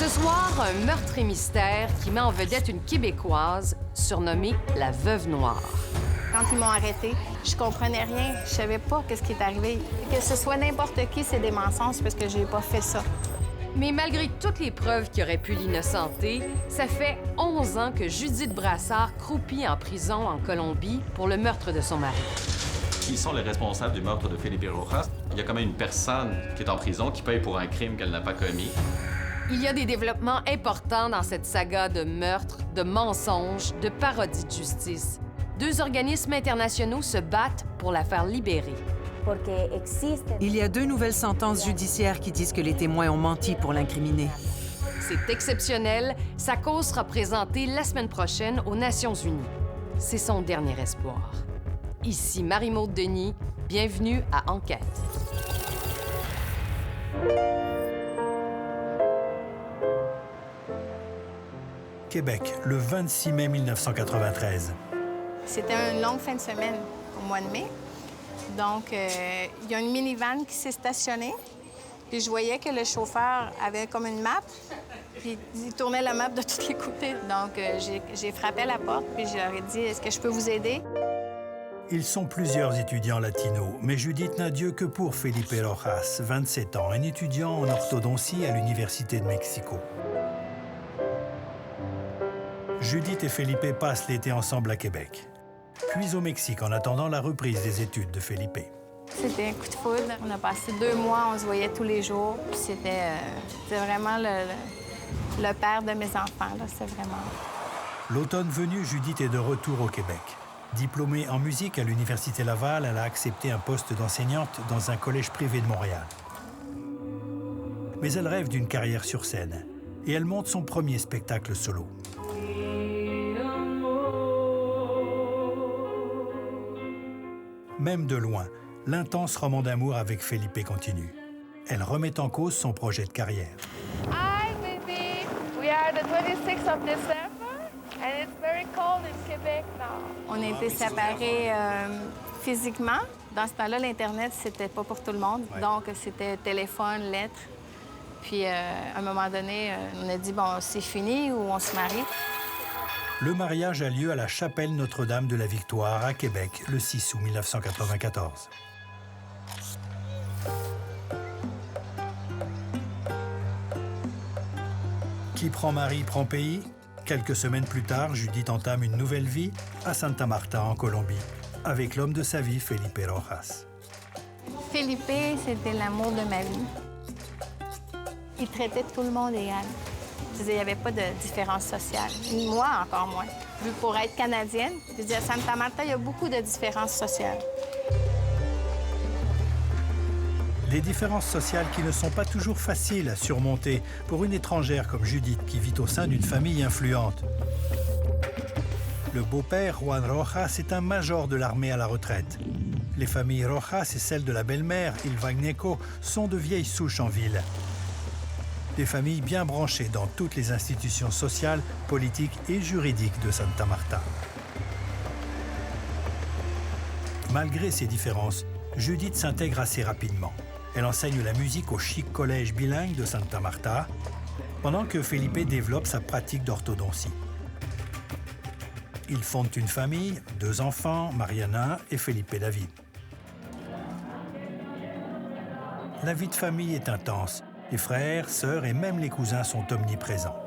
Ce soir, un meurtre et mystère qui met en vedette une Québécoise surnommée la Veuve Noire. Quand ils m'ont arrêtée, je comprenais rien. Je savais pas ce qui est arrivé. Que ce soit n'importe qui, c'est des mensonges parce que j'ai pas fait ça. Mais malgré toutes les preuves qui auraient pu l'innocenter, ça fait 11 ans que Judith Brassard croupit en prison en Colombie pour le meurtre de son mari. Qui sont les responsables du meurtre de Felipe Rojas? Il y a quand même une personne qui est en prison qui paye pour un crime qu'elle n'a pas commis. Il y a des développements importants dans cette saga de meurtres, de mensonges, de parodies de justice. 2 organismes internationaux se battent pour la faire libérer. Il y a 2 nouvelles sentences judiciaires qui disent que les témoins ont menti pour l'incriminer. C'est exceptionnel. Sa cause sera présentée la semaine prochaine aux Nations unies. C'est son dernier espoir. Ici Marie-Maude Denis. Bienvenue à Enquête. Québec, le 26 mai 1993. C'était une longue fin de semaine au mois de mai. Donc, il y a une minivan qui s'est stationnée. Puis je voyais que le chauffeur avait comme une map. Puis il tournait la map de tous les côtés. Donc, j'ai frappé à la porte, puis je leur ai dit « Est-ce que je peux vous aider? » Ils sont plusieurs étudiants latinos, mais Judith n'a Dieu que pour Felipe Rojas, 27 ans, un étudiant en orthodontie à l'Université de Mexico. Judith et Felipe passent l'été ensemble à Québec, puis au Mexique en attendant la reprise des études de Felipe. C'était un coup de foudre. On a passé 2 mois, on se voyait tous les jours. Puis c'était vraiment le père de mes enfants, là, c'est vraiment... L'automne venu, Judith est de retour au Québec. Diplômée en musique à l'Université Laval, elle a accepté un poste d'enseignante dans un collège privé de Montréal. Mais elle rêve d'une carrière sur scène et elle monte son premier spectacle solo. Même de loin, l'intense roman d'amour avec Felipe continue. Elle remet en cause son projet de carrière. Hi, baby. We are the 26th of December, and it's very cold in Quebec now. On a été séparés physiquement. Dans ce temps-là, l'Internet, c'était pas pour tout le monde. Ouais. Donc, c'était téléphone, lettres. Puis, à un moment donné, on a dit, bon, c'est fini ou on se marie. Le mariage a lieu à la chapelle Notre-Dame de la Victoire à Québec le 6 août 1994. Qui prend mari prend pays. Quelques semaines plus tard, Judith entame une nouvelle vie à Santa Marta, en Colombie, avec l'homme de sa vie, Felipe Rojas. Felipe, c'était l'amour de ma vie. Il traitait tout le monde égal. Il n'y avait pas de différence sociale. Moi, encore moins. Vu pour être canadienne, je dis à Santa Marta, il y a beaucoup de différences sociales. Des différences sociales qui ne sont pas toujours faciles à surmonter pour une étrangère comme Judith qui vit au sein d'une famille influente. Le beau-père, Juan Rojas, est un major de l'armée à la retraite. Les familles Rojas et celles de la belle-mère, Ilva Gnecco, sont de vieilles souches en ville. Des familles bien branchées dans toutes les institutions sociales, politiques et juridiques de Santa Marta. Malgré ces différences, Judith s'intègre assez rapidement. Elle enseigne la musique au chic collège bilingue de Santa Marta, pendant que Felipe développe sa pratique d'orthodontie. Ils fondent une famille, 2 enfants, Mariana et Felipe David. La vie de famille est intense. Les frères, sœurs et même les cousins sont omniprésents.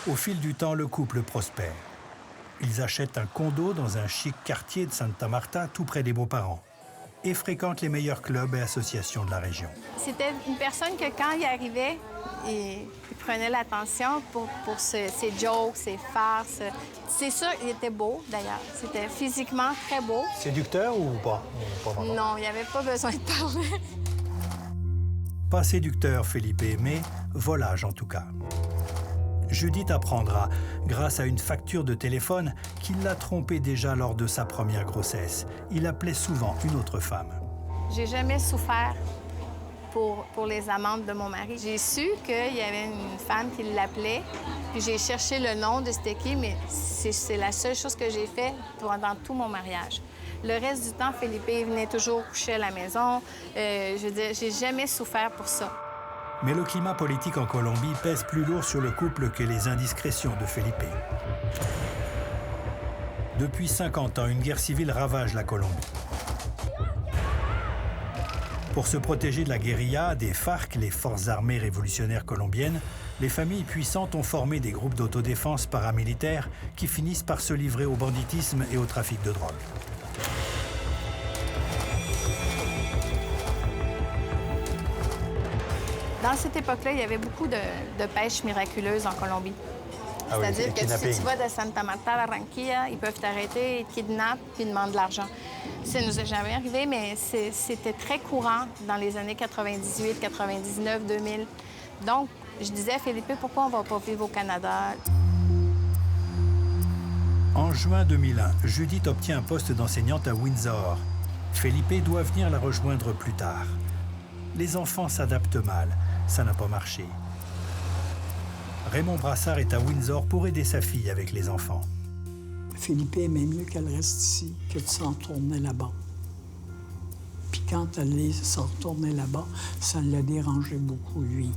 Au fil du temps, le couple prospère. Ils achètent un condo dans un chic quartier de Santa Marta, tout près des beaux-parents, et fréquentent les meilleurs clubs et associations de la région. C'était une personne que, quand il arrivait, il prenait l'attention pour ses jokes, ses farces. C'est sûr, il était beau, d'ailleurs. C'était physiquement très beau. Séducteur ou pas? Non, il n'y avait pas besoin de parler. Pas séducteur, Felipe, mais volage en tout cas. Judith apprendra, grâce à une facture de téléphone, qu'il l'a trompée déjà lors de sa première grossesse. Il appelait souvent une autre femme. J'ai jamais souffert pour les amendes de mon mari. J'ai su qu'il y avait une femme qui l'appelait, puis j'ai cherché le nom de c'était qui, mais c'est la seule chose que j'ai fait pendant tout mon mariage. Le reste du temps, Felipe venait toujours coucher à la maison. Je veux dire, j'ai jamais souffert pour ça. Mais le climat politique en Colombie pèse plus lourd sur le couple que les indiscrétions de Felipe. Depuis 50 ans, une guerre civile ravage la Colombie. Pour se protéger de la guérilla, des FARC, les Forces armées révolutionnaires colombiennes, les familles puissantes ont formé des groupes d'autodéfense paramilitaires qui finissent par se livrer au banditisme et au trafic de drogue. Dans cette époque-là, il y avait beaucoup de pêche miraculeuse en Colombie. C'est-à-dire que si tu vas de Santa Marta à Barranquilla, ils peuvent t'arrêter, ils te kidnappent puis demandent de l'argent. Ça nous est jamais arrivé, mais c'était très courant dans les années 98, 99, 2000. Donc, je disais à Felipe, pourquoi on ne va pas vivre au Canada? En juin 2001, Judith obtient un poste d'enseignante à Windsor. Felipe doit venir la rejoindre plus tard. Les enfants s'adaptent mal. Ça n'a pas marché. Raymond Brassard est à Windsor pour aider sa fille avec les enfants. Felipe aimait mieux qu'elle reste ici que de s'en retourner là-bas. Puis quand elle s'en retournait là-bas, ça l'a dérangé beaucoup, lui.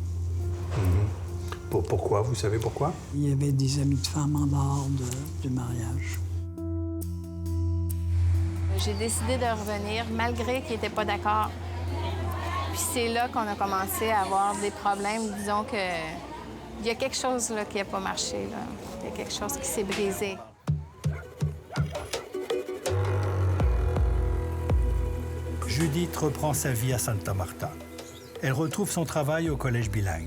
Pourquoi? Vous savez pourquoi? Il y avait des amis de femmes en dehors du mariage. J'ai décidé de revenir, malgré qu'il n'était pas d'accord. Puis c'est là qu'on a commencé à avoir des problèmes. Disons que il y a quelque chose là, qui n'a pas marché. Là. Il y a quelque chose qui s'est brisé. Judith reprend sa vie à Santa Marta. Elle retrouve son travail au collège bilingue.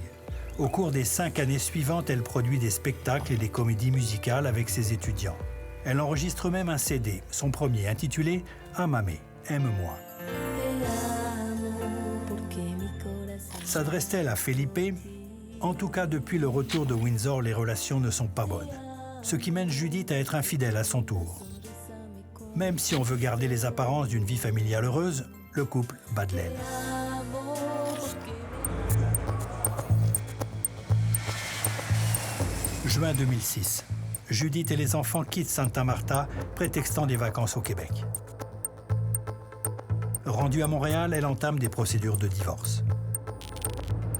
Au cours des 5 années suivantes, elle produit des spectacles et des comédies musicales avec ses étudiants. Elle enregistre même un CD, son premier, intitulé « Amame, aime-moi ». S'adresse-t-elle à Felipe? En tout cas, depuis le retour de Windsor, les relations ne sont pas bonnes. Ce qui mène Judith à être infidèle à son tour. Même si on veut garder les apparences d'une vie familiale heureuse, le couple bat de l'aile. Juin 2006. Judith et les enfants quittent Santa Marta, prétextant des vacances au Québec. Rendue à Montréal, elle entame des procédures de divorce.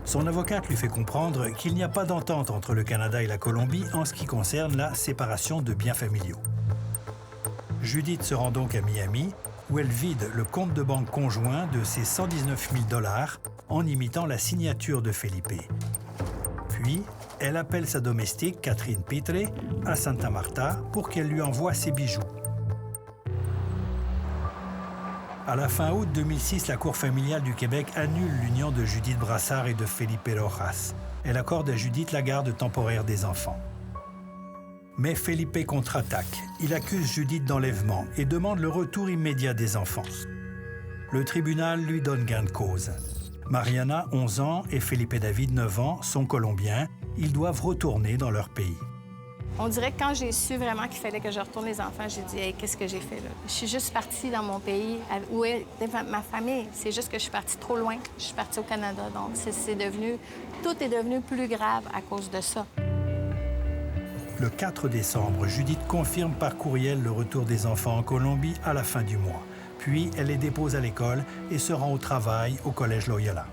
Son avocate lui fait comprendre qu'il n'y a pas d'entente entre le Canada et la Colombie en ce qui concerne la séparation de biens familiaux. Judith se rend donc à Miami, où elle vide le compte de banque conjoint de ses 119 000 $ en imitant la signature de Felipe. Puis, elle appelle sa domestique, Catherine Pitre, à Santa Marta pour qu'elle lui envoie ses bijoux. À la fin août 2006, la Cour familiale du Québec annule l'union de Judith Brassard et de Felipe Rojas. Elle accorde à Judith la garde temporaire des enfants. Mais Felipe contre-attaque. Il accuse Judith d'enlèvement et demande le retour immédiat des enfants. Le tribunal lui donne gain de cause. Mariana, 11 ans, et Felipe David, 9 ans, sont colombiens. Ils doivent retourner dans leur pays. On dirait que quand j'ai su vraiment qu'il fallait que je retourne les enfants, j'ai dit hey, « Qu'est-ce que j'ai fait là? » Je suis juste partie dans mon pays, où est ma famille. C'est juste que je suis partie trop loin. Je suis partie au Canada, donc tout est devenu plus grave à cause de ça. Le 4 décembre, Judith confirme par courriel le retour des enfants en Colombie à la fin du mois. Puis, elle les dépose à l'école et se rend au travail au Collège Loyola.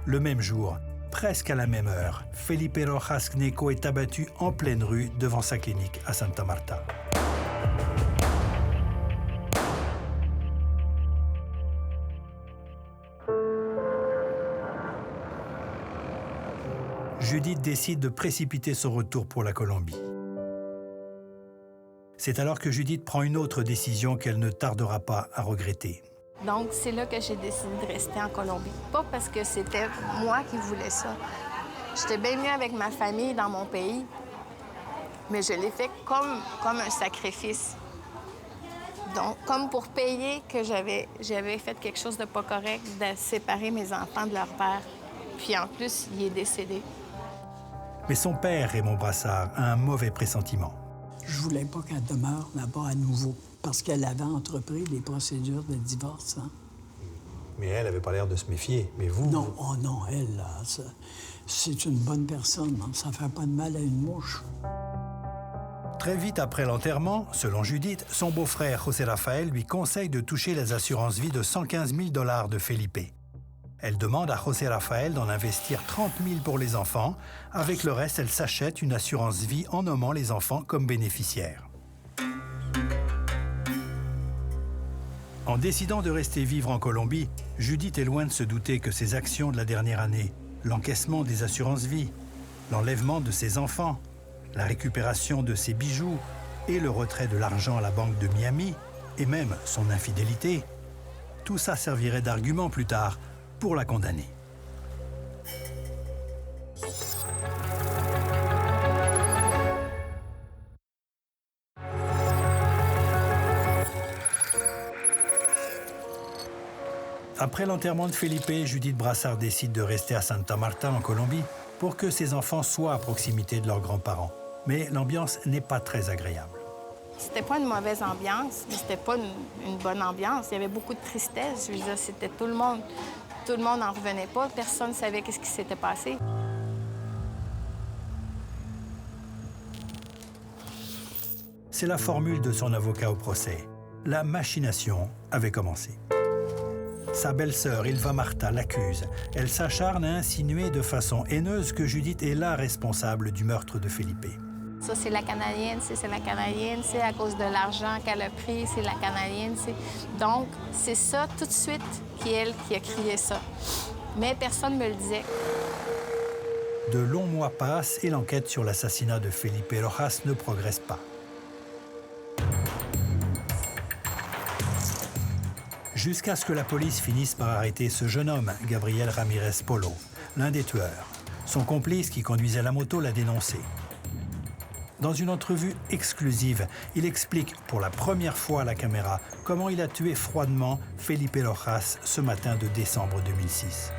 Le même jour, presque à la même heure, Felipe Rojas Gnecco est abattu en pleine rue devant sa clinique à Santa Marta. Judith décide de précipiter son retour pour la Colombie. C'est alors que Judith prend une autre décision qu'elle ne tardera pas à regretter. Donc, c'est là que j'ai décidé de rester en Colombie. Pas parce que c'était moi qui voulais ça. J'étais bien mieux avec ma famille dans mon pays, mais je l'ai fait comme un sacrifice. Donc, comme pour payer que j'avais fait quelque chose de pas correct, de séparer mes enfants de leur père. Puis en plus, il est décédé. Mais son père, Raymond Brassard, a un mauvais pressentiment. Je voulais pas qu'elle demeure là-bas à nouveau, parce qu'elle avait entrepris des procédures de divorce. Hein? Mais elle avait pas l'air de se méfier. Mais vous... Non, oh non, elle, là, c'est une bonne personne. Hein? Ça fait pas de mal à une mouche. Très vite après l'enterrement, selon Judith, son beau-frère José Rafael lui conseille de toucher les assurances-vie de 115 000 $ de Felipe. Elle demande à José Rafael d'en investir 30 000 pour les enfants. Avec le reste, elle s'achète une assurance-vie en nommant les enfants comme bénéficiaires. En décidant de rester vivre en Colombie, Judith est loin de se douter que ses actions de la dernière année, l'encaissement des assurances-vie, l'enlèvement de ses enfants, la récupération de ses bijoux et le retrait de l'argent à la banque de Miami, et même son infidélité, tout ça servirait d'argument plus tard pour la condamner. Après l'enterrement de Felipe, Judith Brassard décide de rester à Santa Marta, en Colombie, pour que ses enfants soient à proximité de leurs grands-parents. Mais l'ambiance n'est pas très agréable. C'était pas une mauvaise ambiance, mais c'était pas une bonne ambiance. Il y avait beaucoup de tristesse. Je veux dire, c'était tout le monde n'en revenait pas. Personne ne savait qu'est-ce qui s'était passé. C'est la formule de son avocat au procès. La machination avait commencé. Sa belle-sœur, Ilva Marta, l'accuse. Elle s'acharne à insinuer de façon haineuse que Judith est la responsable du meurtre de Felipe. Ça, c'est la Canadienne, c'est la Canadienne, c'est à cause de l'argent qu'elle a pris, c'est la Canadienne. Donc, c'est ça tout de suite qui est elle qui a crié ça. Mais personne ne me le disait. De longs mois passent et l'enquête sur l'assassinat de Felipe Rojas ne progresse pas. Jusqu'à ce que la police finisse par arrêter ce jeune homme, Gabriel Ramirez Polo, l'un des tueurs. Son complice qui conduisait la moto l'a dénoncé. Dans une entrevue exclusive, il explique pour la première fois à la caméra comment il a tué froidement Felipe Rojas ce matin de décembre 2006.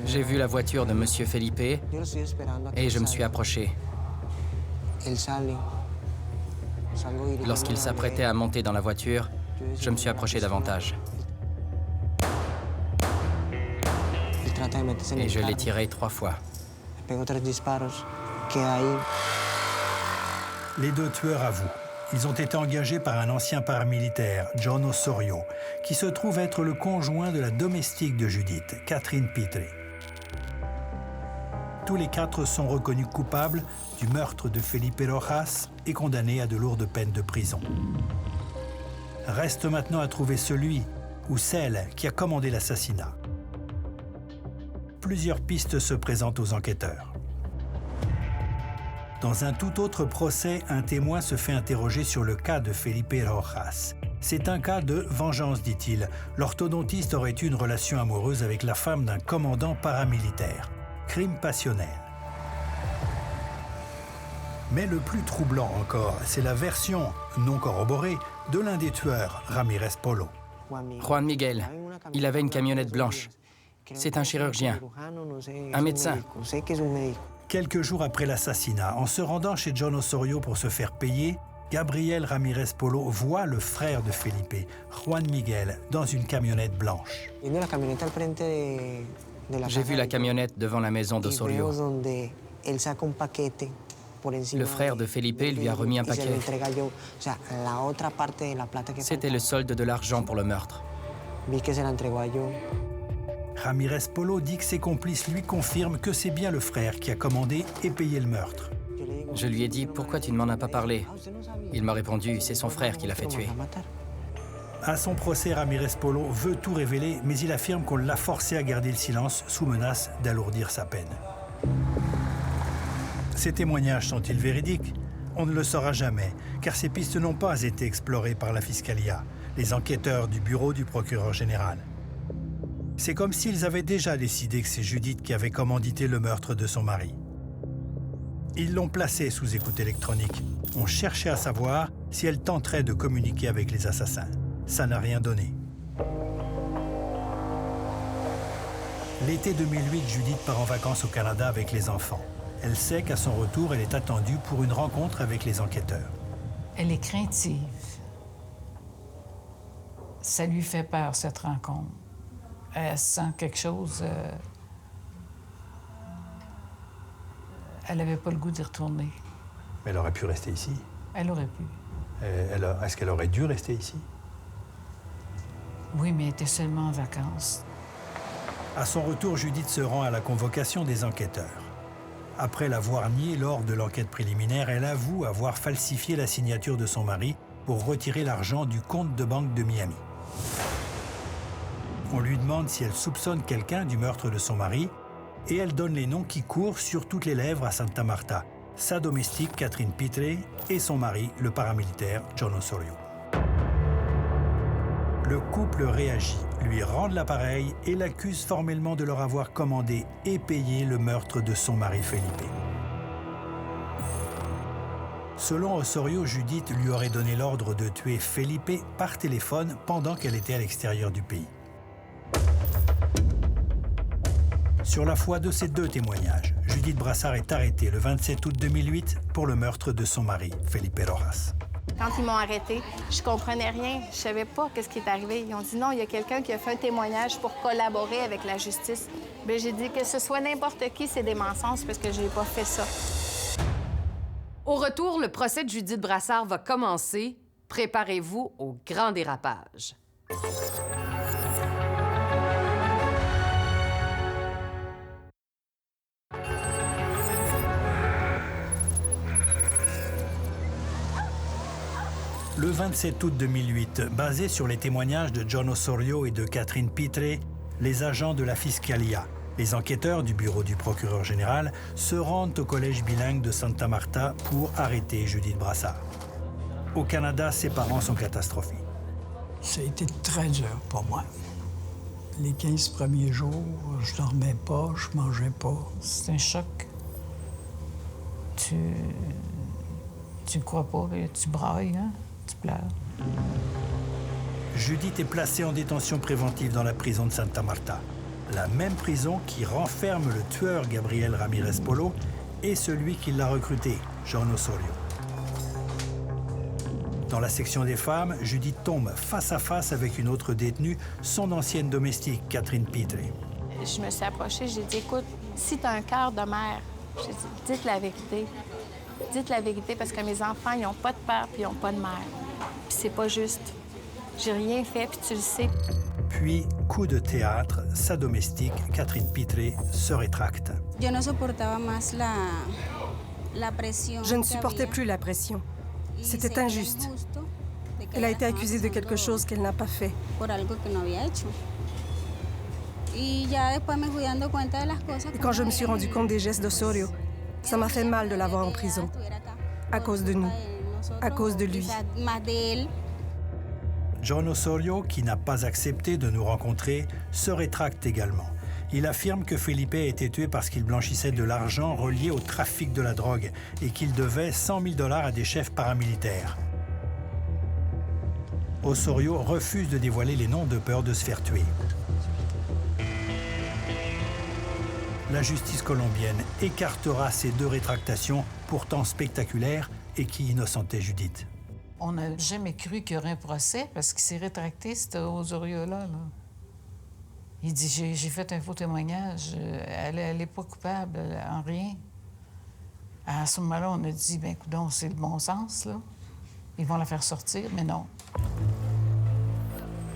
J'ai vu la voiture de M. Felipe et je me suis approché. Lorsqu'il s'apprêtait à monter dans la voiture, je me suis approché davantage. Et je l'ai tiré 3 fois. Les deux tueurs avouent. Ils ont été engagés par un ancien paramilitaire, John Osorio, qui se trouve être le conjoint de la domestique de Judith, Catherine Pitre. Tous les 4 sont reconnus coupables du meurtre de Felipe Rojas et condamnés à de lourdes peines de prison. Reste maintenant à trouver celui ou celle qui a commandé l'assassinat. Plusieurs pistes se présentent aux enquêteurs. Dans un tout autre procès, un témoin se fait interroger sur le cas de Felipe Rojas. C'est un cas de vengeance, dit-il. L'orthodontiste aurait eu une relation amoureuse avec la femme d'un commandant paramilitaire. Crime passionnel. Mais le plus troublant encore, c'est la version, non corroborée, de l'un des tueurs, Ramirez Polo. Juan Miguel, il avait une camionnette blanche. C'est un chirurgien, un médecin. Quelques jours après l'assassinat, en se rendant chez John Osorio pour se faire payer, Gabriel Ramirez Polo voit le frère de Felipe, Juan Miguel, dans une camionnette blanche. J'ai vu la camionnette devant la maison d'Osorio. Le frère de Felipe lui a remis un paquet. C'était le solde de l'argent pour le meurtre. Ramirez Polo dit que ses complices lui confirment que c'est bien le frère qui a commandé et payé le meurtre. Je lui ai dit « Pourquoi tu ne m'en as pas parlé ?» Il m'a répondu « C'est son frère qui l'a fait tuer. » À son procès, Ramirez Polo veut tout révéler, mais il affirme qu'on l'a forcé à garder le silence sous menace d'alourdir sa peine. Ces témoignages sont-ils véridiques? On ne le saura jamais, car ces pistes n'ont pas été explorées par la Fiscalia, les enquêteurs du bureau du procureur général. C'est comme s'ils avaient déjà décidé que c'est Judith qui avait commandité le meurtre de son mari. Ils l'ont placée sous écoute électronique. On cherchait à savoir si elle tenterait de communiquer avec les assassins. Ça n'a rien donné. L'été 2008, Judith part en vacances au Canada avec les enfants. Elle sait qu'à son retour, elle est attendue pour une rencontre avec les enquêteurs. Elle est craintive. Ça lui fait peur, cette rencontre. Elle sent quelque chose Elle n'avait pas le goût d'y retourner. Mais elle aurait pu rester ici. Elle aurait pu. Est-ce qu'elle aurait dû rester ici? Oui, mais elle était seulement en vacances. À son retour, Judith se rend à la convocation des enquêteurs. Après l'avoir nié lors de l'enquête préliminaire, elle avoue avoir falsifié la signature de son mari pour retirer l'argent du compte de banque de Miami. On lui demande si elle soupçonne quelqu'un du meurtre de son mari et elle donne les noms qui courent sur toutes les lèvres à Santa Marta, sa domestique Catherine Pitre et son mari, le paramilitaire John Osorio. Le couple réagit, lui rendent l'appareil et l'accuse formellement de leur avoir commandé et payé le meurtre de son mari Felipe. Selon Osorio, Judith lui aurait donné l'ordre de tuer Felipe par téléphone pendant qu'elle était à l'extérieur du pays. Sur la foi de ces deux témoignages, Judith Brassard est arrêtée le 27 août 2008 pour le meurtre de son mari, Felipe Rojas. Quand ils m'ont arrêtée, je comprenais rien. Je savais pas qu'est-ce qui est arrivé. Ils ont dit non, il y a quelqu'un qui a fait un témoignage pour collaborer avec la justice. Bien, j'ai dit que ce soit n'importe qui, c'est des mensonges parce que j'ai pas fait ça. Au retour, le procès de Judith Brassard va commencer. Préparez-vous au grand dérapage. Le 27 août 2008, basé sur les témoignages de John Osorio et de Catherine Pitre, les agents de la Fiscalia, les enquêteurs du bureau du procureur général, se rendent au collège bilingue de Santa Marta pour arrêter Judith Brassard. Au Canada, ses parents sont catastrophés. Ça a été très dur pour moi. Les 15 premiers jours, je dormais pas, je mangeais pas. C'est un choc. Tu crois pas, tu brailles, hein? Tu pleures. Judith est placée en détention préventive dans la prison de Santa Marta, la même prison qui renferme le tueur Gabriel Ramirez Polo et celui qui l'a recruté, John Osorio. Dans la section des femmes, Judith tombe face à face avec une autre détenue, son ancienne domestique, Catherine Pitre. Je me suis approchée, j'ai dit, écoute, si tu as un cœur de mère, j'ai dit, dites la vérité. Dites la vérité parce que mes enfants, ils n'ont pas de père puis ils n'ont pas de mère. Puis c'est pas juste. J'ai rien fait, puis tu le sais. Puis, coup de théâtre, sa domestique, Catherine Pitre, se rétracte. Je ne supportais plus la pression. C'était injuste. Elle a été accusée de quelque chose qu'elle n'a pas fait. Et quand je me suis rendu compte des gestes d'Osorio, ça m'a fait mal de l'avoir en prison. À cause de nous. À cause de lui. John Osorio, qui n'a pas accepté de nous rencontrer, se rétracte également. Il affirme que Felipe a été tué parce qu'il blanchissait de l'argent relié au trafic de la drogue et qu'il devait 100 000 $ à des chefs paramilitaires. Osorio refuse de dévoiler les noms de peur de se faire tuer. La justice colombienne écartera ces deux rétractations, pourtant spectaculaires, et qui innocentaient Judith. On n'a jamais cru qu'il y aurait un procès parce qu'il s'est rétracté, cet Osorio-là. Il dit, j'ai fait un faux témoignage, elle n'est pas coupable en rien. À ce moment-là, on a dit, bien, coudonc, c'est le bon sens, là. Ils vont la faire sortir, mais non.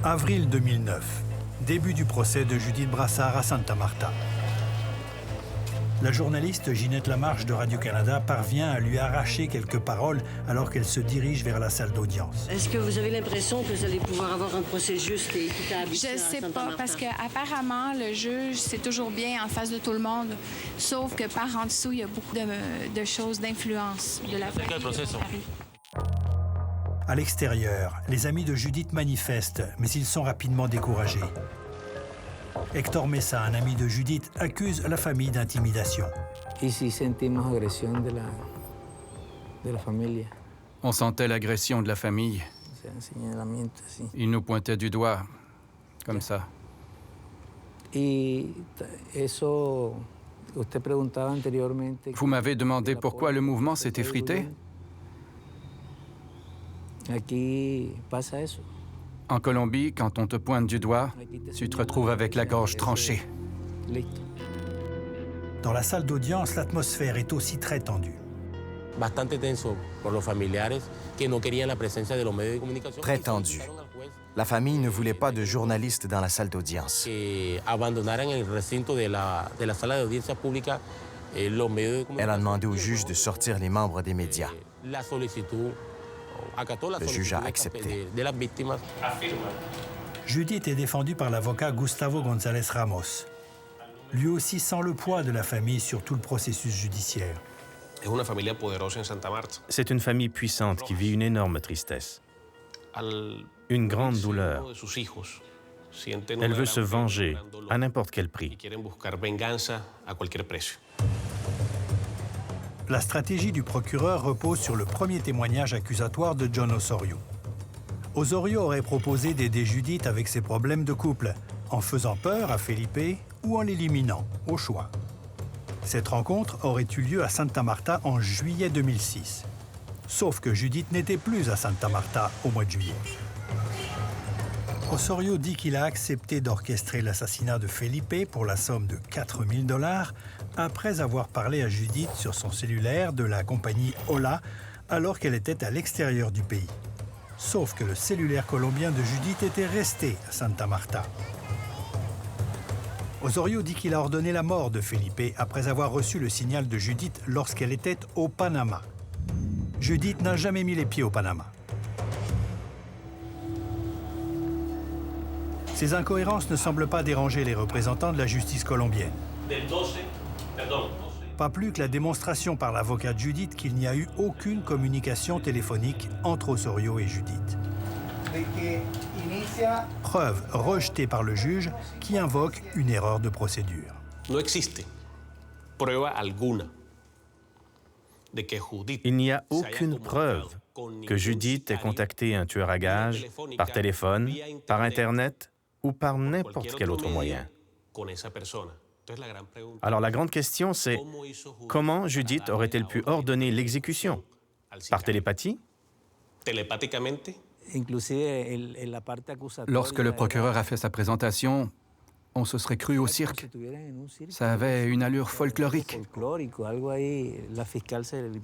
Avril 2009, début du procès de Judith Brassard à Santa Marta. La journaliste Ginette Lamarche de Radio-Canada parvient à lui arracher quelques paroles alors qu'elle se dirige vers la salle d'audience. Est-ce que vous avez l'impression que vous allez pouvoir avoir un procès juste et équitable? Je sais pas, parce qu'apparemment, le juge, c'est toujours bien en face de tout le monde, sauf que par en dessous, il y a beaucoup de choses d'influence de la famille. À l'extérieur, les amis de Judith manifestent, mais ils sont rapidement découragés. Hector Messa, un ami de Judith, accuse la famille d'intimidation. On sentait l'agression de la famille. Ils nous pointaient du doigt, comme ça. Vous m'avez demandé pourquoi le mouvement s'est effrité? En Colombie, quand on te pointe du doigt, tu te retrouves avec la gorge tranchée. Dans la salle d'audience, l'atmosphère est aussi très tendue. Très tendu. La famille ne voulait pas de journalistes dans la salle d'audience. Elle a demandé au juge de sortir les membres des médias. Le juge a accepté. Judith est défendue par l'avocat Gustavo González Ramos. Lui aussi sent le poids de la famille sur tout le processus judiciaire. C'est une famille puissante qui vit une énorme tristesse, une grande douleur. Elle veut se venger à n'importe quel prix. La stratégie du procureur repose sur le premier témoignage accusatoire de John Osorio. Osorio aurait proposé d'aider Judith avec ses problèmes de couple, en faisant peur à Felipe ou en l'éliminant, au choix. Cette rencontre aurait eu lieu à Santa Marta en juillet 2006. Sauf que Judith n'était plus à Santa Marta au mois de juillet. Osorio dit qu'il a accepté d'orchestrer l'assassinat de Felipe pour la somme de 4 000 $ après avoir parlé à Judith sur son cellulaire de la compagnie Hola alors qu'elle était à l'extérieur du pays. Sauf que le cellulaire colombien de Judith était resté à Santa Marta. Osorio dit qu'il a ordonné la mort de Felipe après avoir reçu le signal de Judith lorsqu'elle était au Panama. Judith n'a jamais mis les pieds au Panama. Ces incohérences ne semblent pas déranger les représentants de la justice colombienne. Pas plus que la démonstration par l'avocat de Judith qu'il n'y a eu aucune communication téléphonique entre Osorio et Judith. Preuve rejetée par le juge qui invoque une erreur de procédure. Il n'y a aucune preuve que Judith ait contacté un tueur à gages par téléphone, par Internet ou par n'importe quel autre moyen. Alors la grande question, c'est comment Judith aurait-elle pu ordonner l'exécution? Par télépathie? Lorsque le procureur a fait sa présentation, on se serait cru au cirque. Ça avait une allure folklorique.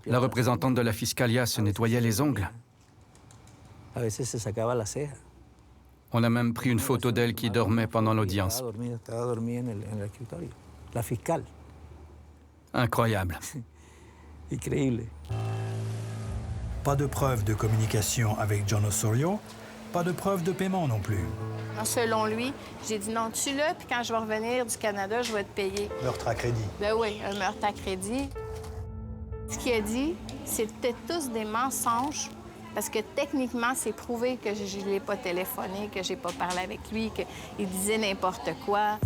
La représentante de la Fiscalia se nettoyait les ongles. On a même pris une photo d'elle qui dormait pendant l'audience. Incroyable. Pas de preuve de communication avec John Osorio, pas de preuve de paiement non plus. Selon lui, j'ai dit non, tue-le, puis quand je vais revenir du Canada, je vais te payer. Meurtre à crédit. Ben oui, un meurtre à crédit. Ce qu'il a dit, c'était tous des mensonges, parce que techniquement, c'est prouvé que je ne l'ai pas téléphoné, que j'ai pas parlé avec lui, qu'il disait n'importe quoi.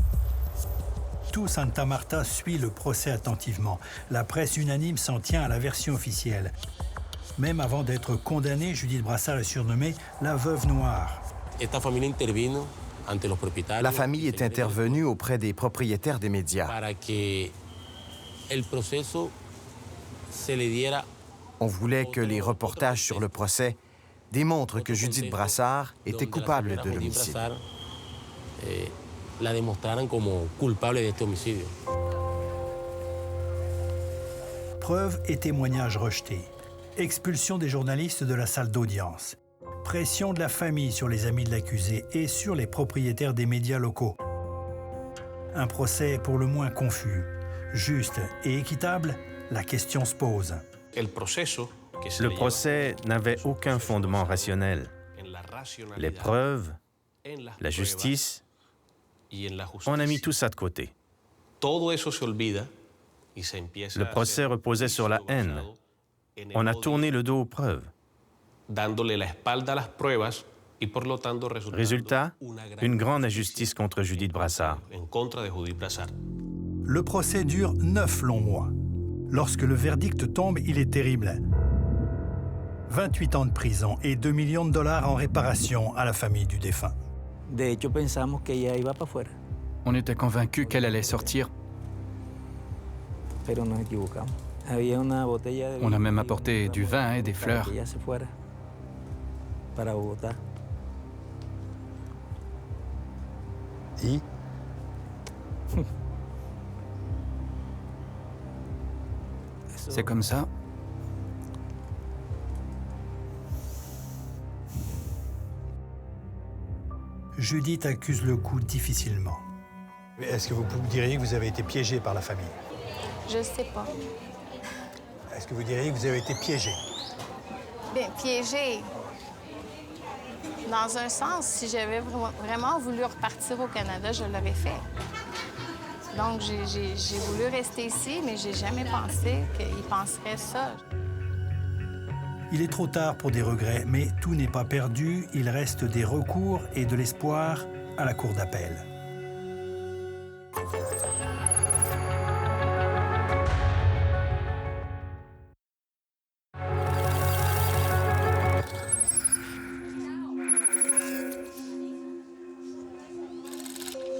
Tout Santa Marta suit le procès attentivement. La presse unanime s'en tient à la version officielle. Même avant d'être condamnée, Judith Brassard est surnommée la veuve noire. La famille est intervenue auprès des propriétaires des médias. On voulait que les reportages sur le procès démontrent que Judith Brassard était coupable de l'homicide. Preuves et témoignages rejetés. Expulsion des journalistes de la salle d'audience. Pression de la famille sur les amis de l'accusé et sur les propriétaires des médias locaux. Un procès pour le moins confus. Juste et équitable, la question se pose. Le procès n'avait aucun fondement rationnel. Les preuves, la justice, on a mis tout ça de côté. Le procès reposait sur la haine. On a tourné le dos aux preuves. Résultat, une grande injustice contre Judith Brassard. Le procès dure 9 longs mois. Lorsque le verdict tombe, il est terrible. 28 ans de prison et 2 millions de $ en réparation à la famille du défunt. On était convaincus qu'elle allait sortir. On a même apporté du vin et des fleurs. Et C'est comme ça. Judith accuse le coup difficilement. Est-ce que vous diriez que vous avez été piégé par la famille? Je sais pas. Est-ce que vous diriez que vous avez été piégé? Bien, piégé. Dans un sens, si j'avais vraiment voulu repartir au Canada, je l'aurais fait. Donc, j'ai voulu rester ici, mais j'ai jamais pensé qu'il penserait ça. Il est trop tard pour des regrets, mais tout n'est pas perdu. Il reste des recours et de l'espoir à la cour d'appel.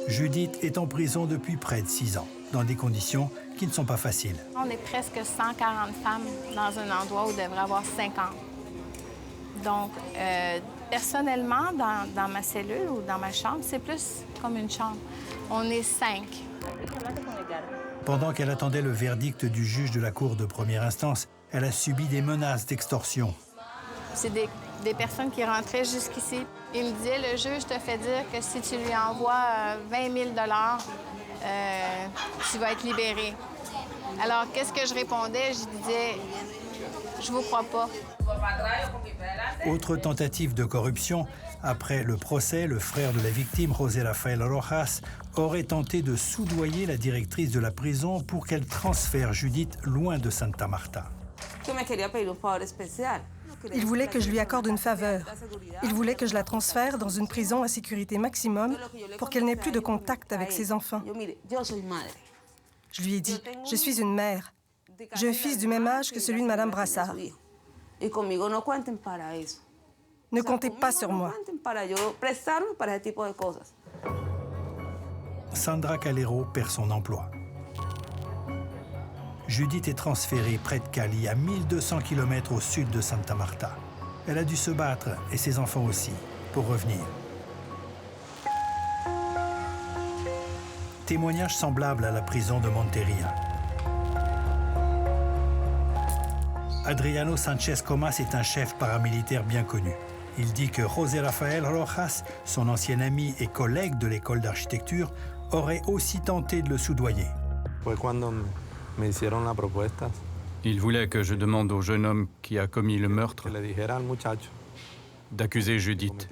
Judith est en prison depuis près de 6 ans, dans des conditions qui ne sont pas faciles. On est presque 140 femmes dans un endroit où il devrait y avoir 50. Donc, personnellement, dans ma cellule ou dans ma chambre, c'est plus comme une chambre. On est 5. Pendant qu'elle attendait le verdict du juge de la cour de première instance, elle a subi des menaces d'extorsion. C'est des personnes qui rentraient jusqu'ici. Il me disait, le juge te fait dire que si tu lui envoies 20 000 tu vas être libéré. Alors, qu'est-ce que je répondais? Je disais, je vous crois pas. Autre tentative de corruption, après le procès, le frère de la victime, José Rafael Rojas, aurait tenté de soudoyer la directrice de la prison pour qu'elle transfère Judith loin de Santa Marta. Il voulait que je lui accorde une faveur. Il voulait que je la transfère dans une prison à sécurité maximum pour qu'elle n'ait plus de contact avec ses enfants. Je lui ai dit, je suis une mère. J'ai un fils du même âge que celui de Mme Brassard. Ne comptez pas sur moi. Sandra Calero perd son emploi. Judith est transférée près de Cali, à 1200 km au sud de Santa Marta. Elle a dû se battre, et ses enfants aussi, pour revenir. Témoignage semblable à la prison de Monteria. Adriano Sanchez Comas est un chef paramilitaire bien connu. Il dit que José Rafael Rojas, son ancien ami et collègue de l'école d'architecture, aurait aussi tenté de le soudoyer. Il voulait que je demande au jeune homme qui a commis le meurtre d'accuser Judith.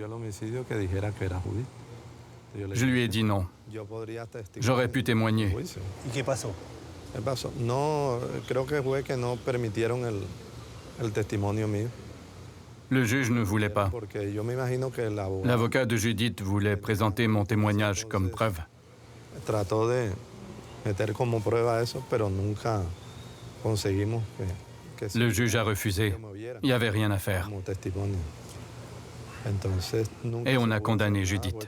Je lui ai dit non. J'aurais pu témoigner. Le juge ne voulait pas. L'avocat de Judith voulait présenter mon témoignage comme preuve. Le juge a refusé. Il n'y avait rien à faire. Et on a condamné Judith.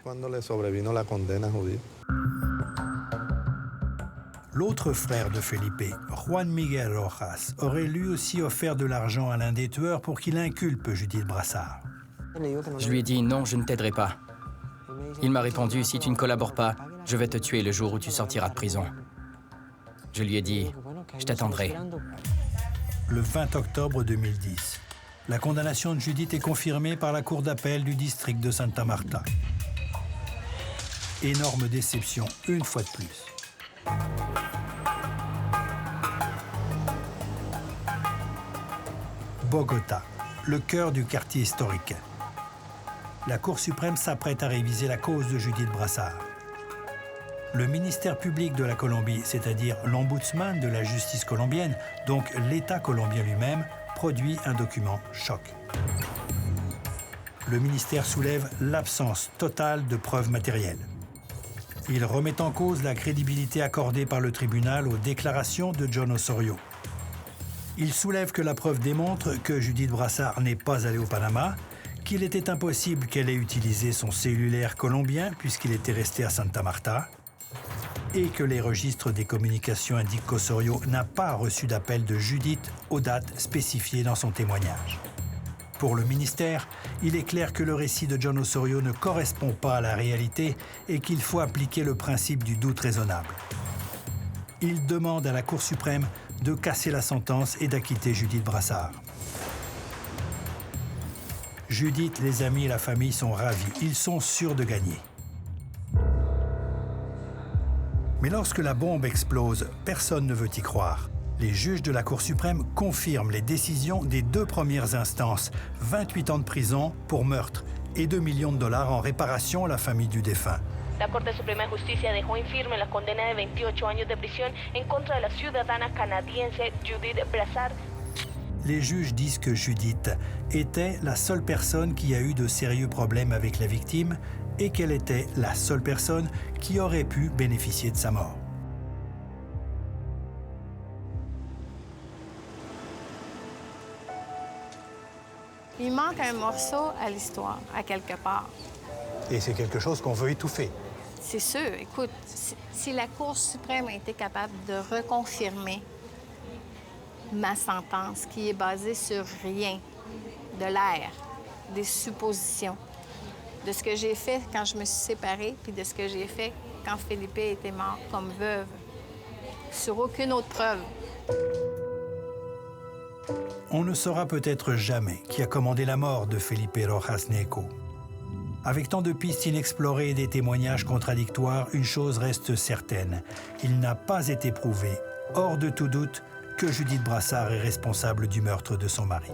L'autre frère de Felipe, Juan Miguel Rojas, aurait lui aussi offert de l'argent à l'un des tueurs pour qu'il inculpe Judith Brassard. Je lui ai dit non, je ne t'aiderai pas. Il m'a répondu, si tu ne collabores pas, je vais te tuer le jour où tu sortiras de prison. Je lui ai dit, je t'attendrai. Le 20 octobre 2010, la condamnation de Judith est confirmée par la cour d'appel du district de Santa Marta. Énorme déception, une fois de plus. Bogota, le cœur du quartier historique. La Cour suprême s'apprête à réviser la cause de Judith Brassard. Le ministère public de la Colombie, c'est-à-dire l'ombudsman de la justice colombienne, donc l'État colombien lui-même, produit un document choc. Le ministère soulève l'absence totale de preuves matérielles. Il remet en cause la crédibilité accordée par le tribunal aux déclarations de John Osorio. Il soulève que la preuve démontre que Judith Brassard n'est pas allée au Panama, qu'il était impossible qu'elle ait utilisé son cellulaire colombien puisqu'il était resté à Santa Marta, et que les registres des communications indiquent qu'Osorio n'a pas reçu d'appel de Judith aux dates spécifiées dans son témoignage. Pour le ministère, il est clair que le récit de John Osorio ne correspond pas à la réalité et qu'il faut appliquer le principe du doute raisonnable. Il demande à la Cour suprême de casser la sentence et d'acquitter Judith Brassard. Judith, les amis et la famille sont ravis. Ils sont sûrs de gagner. Mais lorsque la bombe explose, personne ne veut y croire. Les juges de la Cour suprême confirment les décisions des 2 premières instances, 28 ans de prison pour meurtre et 2 millions de dollars en réparation à la famille du défunt. La Corte Suprema de Justicia dejó infirme la condena de 28 años de prisión en contra de la ciudadana canadiense Judith Brassard. Les juges disent que Judith était la seule personne qui a eu de sérieux problèmes avec la victime et qu'elle était la seule personne qui aurait pu bénéficier de sa mort. Il manque un morceau à l'histoire, à quelque part. Et c'est quelque chose qu'on veut étouffer. C'est sûr. Écoute, si la Cour suprême a été capable de reconfirmer ma sentence, qui est basée sur rien, de l'air, des suppositions, de ce que j'ai fait quand je me suis séparée, puis de ce que j'ai fait quand Felipe était mort comme veuve, sur aucune autre preuve. On ne saura peut-être jamais qui a commandé la mort de Felipe Rojas Nieco. Avec tant de pistes inexplorées et des témoignages contradictoires, une chose reste certaine. Il n'a pas été prouvé, hors de tout doute, que Judith Brassard est responsable du meurtre de son mari.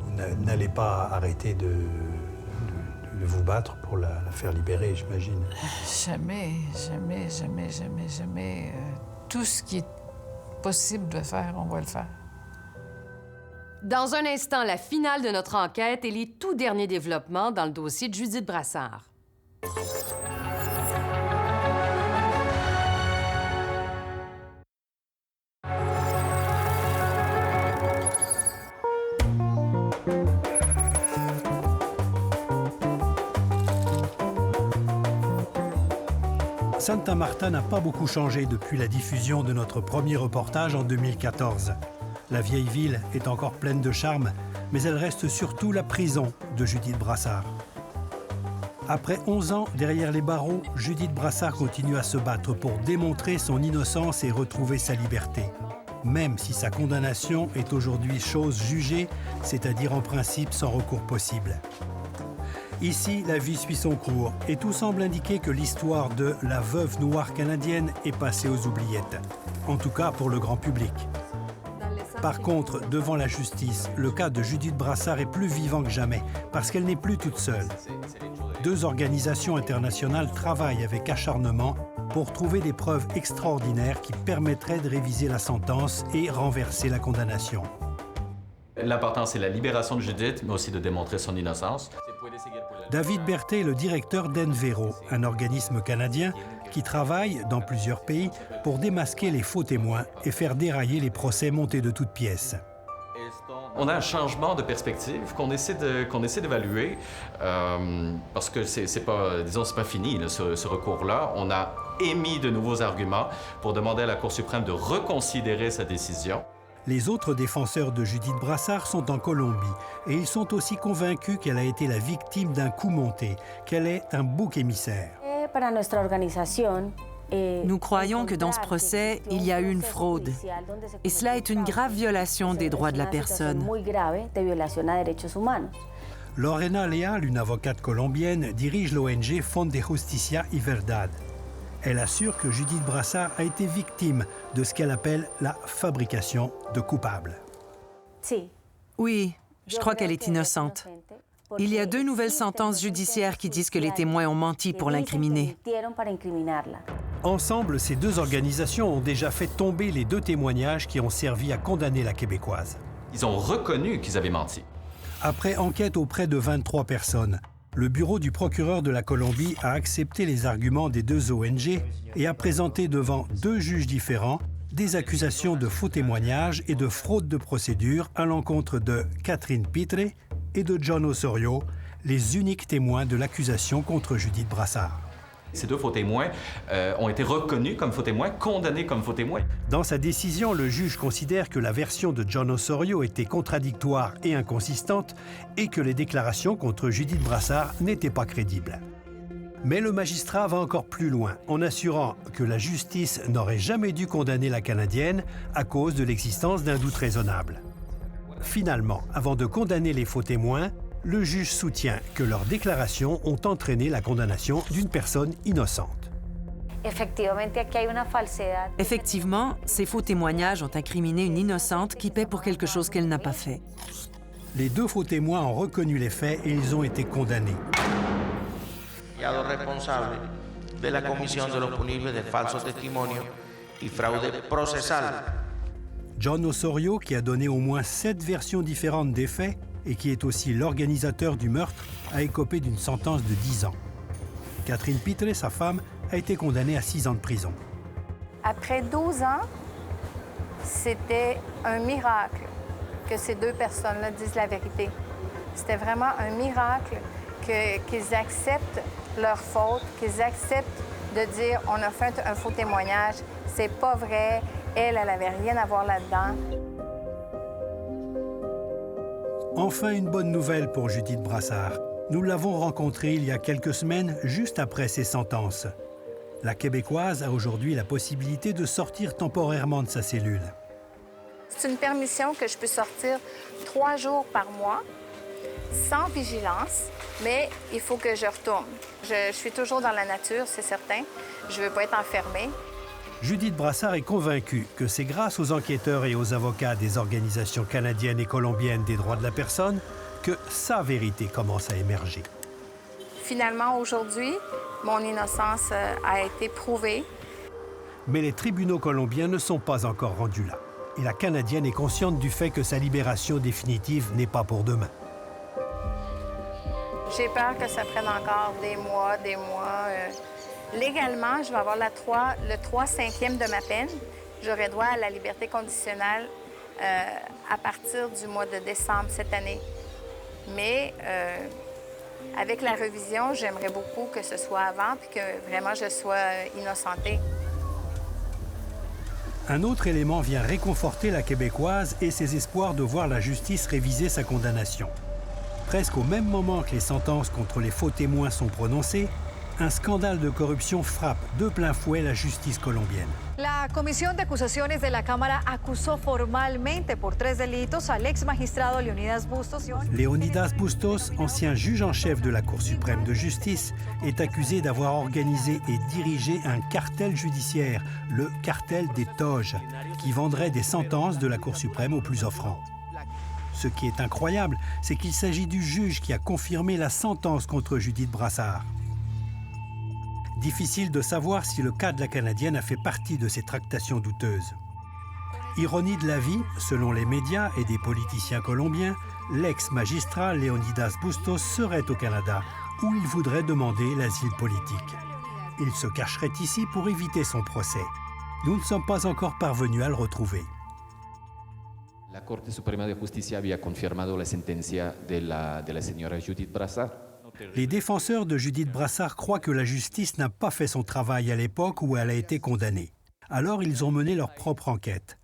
Vous n'allez pas arrêter de vous battre pour la faire libérer, j'imagine. Jamais, jamais, jamais, jamais, jamais. Tout ce qui est possible de faire, on va le faire. Dans un instant, la finale de notre enquête et les tout derniers développements dans le dossier de Judith Brassard. Santa Marta n'a pas beaucoup changé depuis la diffusion de notre premier reportage en 2014. La vieille ville est encore pleine de charme, mais elle reste surtout la prison de Judith Brassard. Après 11 ans derrière les barreaux, Judith Brassard continue à se battre pour démontrer son innocence et retrouver sa liberté. Même si sa condamnation est aujourd'hui chose jugée, c'est-à-dire en principe sans recours possible. Ici, la vie suit son cours et tout semble indiquer que l'histoire de la veuve noire canadienne est passée aux oubliettes. En tout cas pour le grand public. Par contre, devant la justice, le cas de Judith Brassard est plus vivant que jamais parce qu'elle n'est plus toute seule. 2 organisations internationales travaillent avec acharnement pour trouver des preuves extraordinaires qui permettraient de réviser la sentence et renverser la condamnation. L'important, c'est la libération de Judith, mais aussi de démontrer son innocence. David Berthet est le directeur d'Envero, un organisme canadien qui travaille dans plusieurs pays pour démasquer les faux témoins et faire dérailler les procès montés de toutes pièces. On a un changement de perspective qu'on essaie d'évaluer parce que c'est pas fini là, ce recours-là. On a émis de nouveaux arguments pour demander à la Cour suprême de reconsidérer sa décision. Les autres défenseurs de Judith Brassard sont en Colombie et ils sont aussi convaincus qu'elle a été la victime d'un coup monté, qu'elle est un bouc émissaire. Nous croyons que dans ce procès, il y a eu une fraude. Et cela est une grave violation des droits de la personne. Lorena Leal, une avocate colombienne, dirige l'ONG Fond de Justicia y Verdad. Elle assure que Judith Brassard a été victime de ce qu'elle appelle la fabrication de coupables. Oui, je crois qu'elle est innocente. Il y a 2 nouvelles sentences judiciaires qui disent que les témoins ont menti pour l'incriminer. Ensemble, ces 2 organisations ont déjà fait tomber les 2 témoignages qui ont servi à condamner la Québécoise. Ils ont reconnu qu'ils avaient menti. Après enquête auprès de 23 personnes, le bureau du procureur de la Colombie a accepté les arguments des 2 ONG et a présenté devant 2 juges différents des accusations de faux témoignages et de fraude de procédure à l'encontre de Catherine Pitre et de John Osorio, les uniques témoins de l'accusation contre Judith Brassard. Ces 2 faux témoins ont été reconnus comme faux témoins, condamnés comme faux témoins. Dans sa décision, le juge considère que la version de John Osorio était contradictoire et inconsistante et que les déclarations contre Judith Brassard n'étaient pas crédibles. Mais le magistrat va encore plus loin, en assurant que la justice n'aurait jamais dû condamner la Canadienne à cause de l'existence d'un doute raisonnable. Finalement, avant de condamner les faux témoins, le juge soutient que leurs déclarations ont entraîné la condamnation d'une personne innocente. Effectivement, ces faux témoignages ont incriminé une innocente qui paie pour quelque chose qu'elle n'a pas fait. Les 2 faux témoins ont reconnu les faits et ils ont été condamnés. Responsable de la comisión de los punibles de falso testimonio y fraude procesal. John Osorio, qui a donné au moins 7 versions différentes des faits et qui est aussi l'organisateur du meurtre, a écopé d'une sentence de 10 ans. Catherine Pitre, sa femme, a été condamnée à 6 ans de prison. Après 12 ans, c'était un miracle que ces 2 personnes-là disent la vérité. C'était vraiment un miracle qu'ils acceptent leur faute, qu'ils acceptent de dire « on a fait un faux témoignage, c'est pas vrai, elle avait rien à voir là-dedans ». Enfin, une bonne nouvelle pour Judith Brassard. Nous l'avons rencontrée il y a quelques semaines, juste après ses sentences. La Québécoise a aujourd'hui la possibilité de sortir temporairement de sa cellule. C'est une permission que je peux sortir 3 jours par mois, sans vigilance, mais il faut que je retourne. Je suis toujours dans la nature, c'est certain. Je ne veux pas être enfermée. Judith Brassard est convaincue que c'est grâce aux enquêteurs et aux avocats des organisations canadiennes et colombiennes des droits de la personne que sa vérité commence à émerger. Finalement, aujourd'hui, mon innocence a été prouvée. Mais les tribunaux colombiens ne sont pas encore rendus là. Et la Canadienne est consciente du fait que sa libération définitive n'est pas pour demain. J'ai peur que ça prenne encore des mois, des mois. Légalement, je vais avoir le 3/5e de ma peine. J'aurai droit à la liberté conditionnelle à partir du mois de décembre cette année. Mais avec la révision, j'aimerais beaucoup que ce soit avant et que vraiment je sois innocentée. Un autre élément vient réconforter la Québécoise et ses espoirs de voir la justice réviser sa condamnation. Presque au même moment que les sentences contre les faux témoins sont prononcées, un scandale de corruption frappe de plein fouet la justice colombienne. La Comisión de Acusaciones de la Cámara acusó formalmente por 3 delitos al ex magistrado Leonidas Bustos. Leonidas Bustos, ancien juge en chef de la Cour suprême de justice, est accusé d'avoir organisé et dirigé un cartel judiciaire, le cartel des toges, qui vendrait des sentences de la Cour suprême aux plus offrants. Ce qui est incroyable, c'est qu'il s'agit du juge qui a confirmé la sentence contre Judith Brassard. Difficile de savoir si le cas de la Canadienne a fait partie de ces tractations douteuses. Ironie de la vie, selon les médias et des politiciens colombiens, l'ex-magistrat Leonidas Bustos serait au Canada, où il voudrait demander l'asile politique. Il se cacherait ici pour éviter son procès. Nous ne sommes pas encore parvenus à le retrouver. La Corte Suprema de Justicia había confirmado la sentencia de la señora Judith Brassard. Les défenseurs de Judith Brassard croient que la justice n'a pas fait son travail à l'époque où elle a été condamnée. Alors ils ont mené leur propre enquête.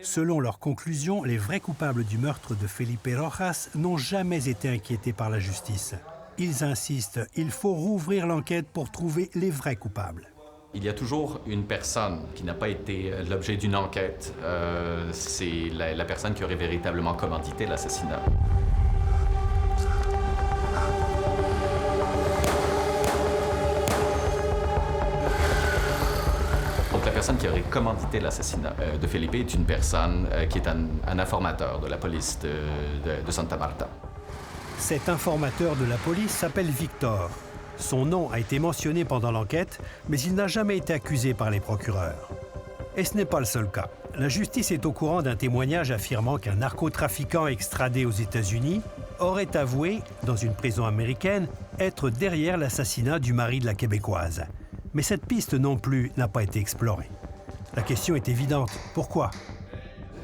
Selon leurs conclusions, les vrais coupables du meurtre de Felipe Rojas n'ont jamais été inquiétés par la justice. Ils insistent, il faut rouvrir l'enquête pour trouver les vrais coupables. Il y a toujours une personne qui n'a pas été l'objet d'une enquête. C'est la personne qui aurait véritablement commandité l'assassinat. Donc la personne qui aurait commandité l'assassinat de Felipe est une personne qui est un informateur de la police de Santa Marta. Cet informateur de la police s'appelle Victor. Son nom a été mentionné pendant l'enquête, mais il n'a jamais été accusé par les procureurs. Et ce n'est pas le seul cas. La justice est au courant d'un témoignage affirmant qu'un narcotrafiquant extradé aux États-Unis aurait avoué, dans une prison américaine, être derrière l'assassinat du mari de la Québécoise. Mais cette piste non plus n'a pas été explorée. La question est évidente. Pourquoi?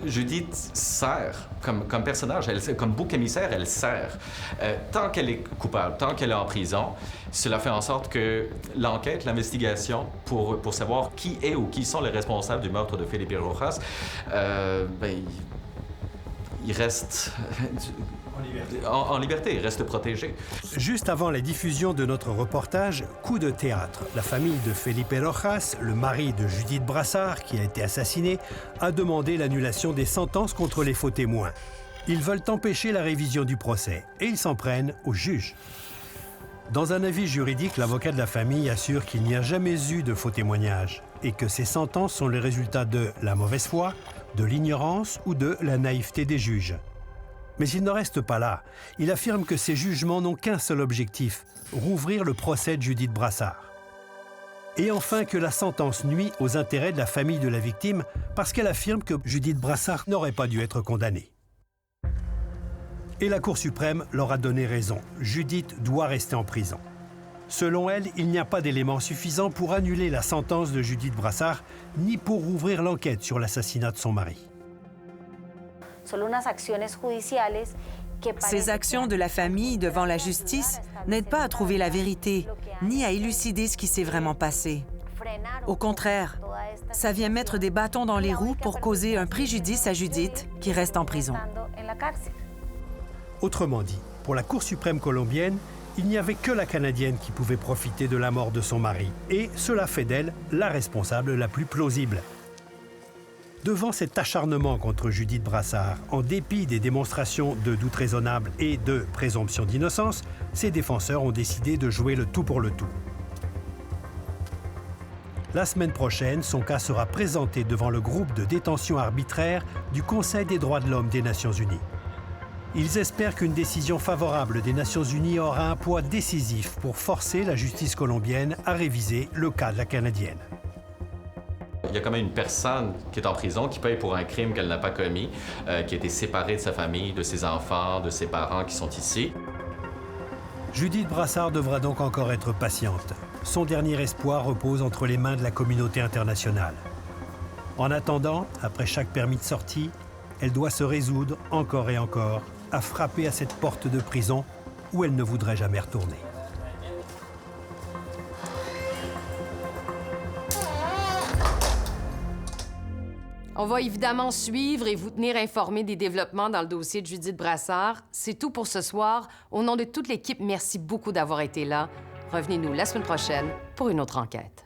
Judith sert, comme personnage, comme bouc émissaire, elle sert. Tant qu'elle est coupable, tant qu'elle est en prison, cela fait en sorte que l'enquête, l'investigation, pour savoir qui est ou qui sont les responsables du meurtre de Felipe Rojas, il reste en liberté, il reste protégé. Juste avant la diffusion de notre reportage, coup de théâtre. La famille de Felipe Rojas, le mari de Judith Brassard, qui a été assassiné, a demandé l'annulation des sentences contre les faux témoins. Ils veulent empêcher la révision du procès et ils s'en prennent au juge. Dans un avis juridique, l'avocat de la famille assure qu'il n'y a jamais eu de faux témoignages et que ces sentences sont le résultat de la mauvaise foi, de l'ignorance ou de la naïveté des juges. Mais il ne reste pas là. Il affirme que ces jugements n'ont qu'un seul objectif, rouvrir le procès de Judith Brassard. Et enfin que la sentence nuit aux intérêts de la famille de la victime parce qu'elle affirme que Judith Brassard n'aurait pas dû être condamnée. Et la Cour suprême leur a donné raison. Judith doit rester en prison. Selon elle, il n'y a pas d'éléments suffisants pour annuler la sentence de Judith Brassard, ni pour rouvrir l'enquête sur l'assassinat de son mari. Ces actions de la famille devant la justice n'aident pas à trouver la vérité, ni à élucider ce qui s'est vraiment passé. Au contraire, ça vient mettre des bâtons dans les roues pour causer un préjudice à Judith, qui reste en prison. Autrement dit, pour la Cour suprême colombienne, il n'y avait que la Canadienne qui pouvait profiter de la mort de son mari, et cela fait d'elle la responsable la plus plausible. Devant cet acharnement contre Judith Brassard, en dépit des démonstrations de doute raisonnable et de présomption d'innocence, ses défenseurs ont décidé de jouer le tout pour le tout. La semaine prochaine, son cas sera présenté devant le groupe de détention arbitraire du Conseil des droits de l'homme des Nations unies. Ils espèrent qu'une décision favorable des Nations unies aura un poids décisif pour forcer la justice colombienne à réviser le cas de la Canadienne. Il y a quand même une personne qui est en prison, qui paye pour un crime qu'elle n'a pas commis, qui a été séparée de sa famille, de ses enfants, de ses parents qui sont ici. Judith Brassard devra donc encore être patiente. Son dernier espoir repose entre les mains de la communauté internationale. En attendant, après chaque permis de sortie, elle doit se résoudre encore et encore à frapper à cette porte de prison où elle ne voudrait jamais retourner. On va évidemment suivre et vous tenir informés des développements dans le dossier de Judith Brassard. C'est tout pour ce soir. Au nom de toute l'équipe, merci beaucoup d'avoir été là. Revenez-nous la semaine prochaine pour une autre enquête.